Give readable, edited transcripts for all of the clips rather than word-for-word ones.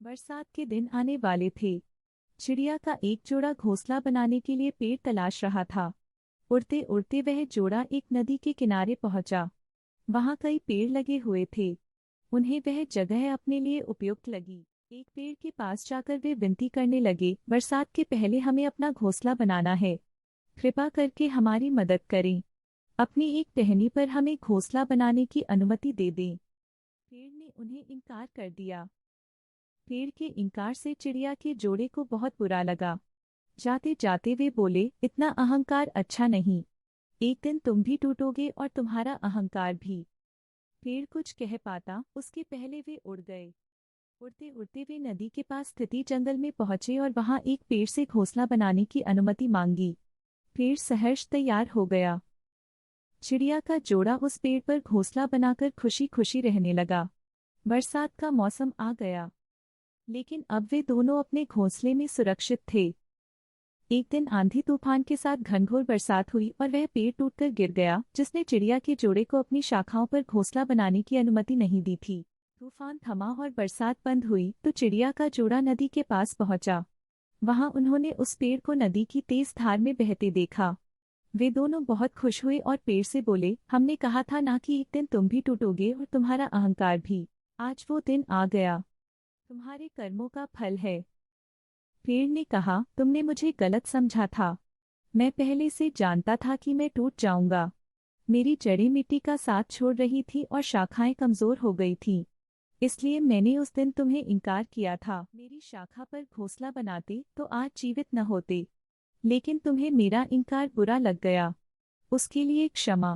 बरसात के दिन आने वाले थे। चिड़िया का एक जोड़ा घोंसला बनाने के लिए पेड़ तलाश रहा था। उड़ते उड़ते वह जोड़ा एक नदी के किनारे पहुंचा। वहां कई पेड़ लगे हुए थे। उन्हें वह जगह अपने लिए उपयुक्त लगी। एक पेड़ के पास जाकर वे विनती करने लगे, बरसात के पहले हमें अपना घोंसला बनाना है। कृपा करके हमारी मदद करें। अपनी एक टहनी पर हमें घोंसला बनाने की अनुमति दे दें। पेड़ ने उन्हें इनकार कर दिया। पेड़ के इनकार से चिड़िया के जोड़े को बहुत बुरा लगा। जाते जाते वे बोले, इतना अहंकार अच्छा नहीं। एक दिन तुम भी टूटोगे और तुम्हारा अहंकार भी। पेड़ कुछ कह पाता उसके पहले वे उड़ गए। उड़ते उड़ते वे नदी के पास स्थिति जंगल में पहुंचे और वहां एक पेड़ से घोंसला बनाने की अनुमति मांगी। पेड़ सहर्ष तैयार हो गया। चिड़िया का जोड़ा उस पेड़ पर घोंसला बनाकर खुशी खुशी रहने लगा। बरसात का मौसम आ गया, लेकिन अब वे दोनों अपने घोंसले में सुरक्षित थे। एक दिन आंधी तूफान के साथ घनघोर बरसात हुई और वह पेड़ टूटकर गिर गया, जिसने चिड़िया के जोड़े को अपनी शाखाओं पर घोंसला बनाने की अनुमति नहीं दी थी। तूफान थमा और बरसात बंद हुई तो चिड़िया का जोड़ा नदी के पास पहुंचा। वहां उन्होंने उस पेड़ को नदी की तेज धार में बहते देखा। वे दोनों बहुत खुश हुए और पेड़ से बोले, हमने कहा था ना कि एक दिन तुम भी टूटोगे और तुम्हारा अहंकार भी। आज वो दिन आ गया। तुम्हारे कर्मों का फल है। पेड़ ने कहा, तुमने मुझे गलत समझा था। मैं पहले से जानता था कि मैं टूट जाऊंगा। मेरी जड़ें मिट्टी का साथ छोड़ रही थी और शाखाएं कमजोर हो गई थीं। इसलिए मैंने उस दिन तुम्हें इनकार किया था। मेरी शाखा पर घोंसला बनाते तो आज जीवित न होते। लेकिन तुम्हें मेरा इनकार बुरा लग गया। उसके लिए क्षमा।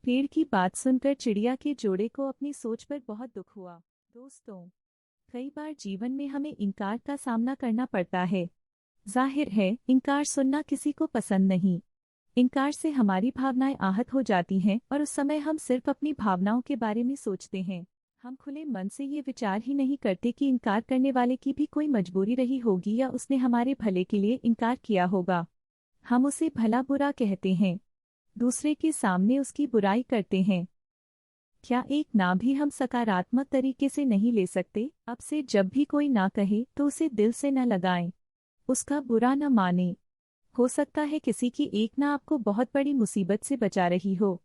पेड़ की बात सुनकर चिड़िया के जोड़े को अपनी सोच पर बहुत दुख हुआ। दोस्तों, कई बार जीवन में हमें इनकार का सामना करना पड़ता है। जाहिर है, इनकार सुनना किसी को पसंद नहीं। इनकार से हमारी भावनाएं आहत हो जाती हैं और उस समय हम सिर्फ अपनी भावनाओं के बारे में सोचते हैं। हम खुले मन से ये विचार ही नहीं करते कि इनकार करने वाले की भी कोई मजबूरी रही होगी या उसने हमारे भले के लिए इनकार किया होगा। हम उसे भला बुरा कहते हैं, दूसरे के सामने उसकी बुराई करते हैं। क्या एक ना भी हम सकारात्मक तरीके से नहीं ले सकते? अब से जब भी कोई ना कहे तो उसे दिल से न लगाएं, उसका बुरा न माने। हो सकता है किसी की एक ना आपको बहुत बड़ी मुसीबत से बचा रही हो।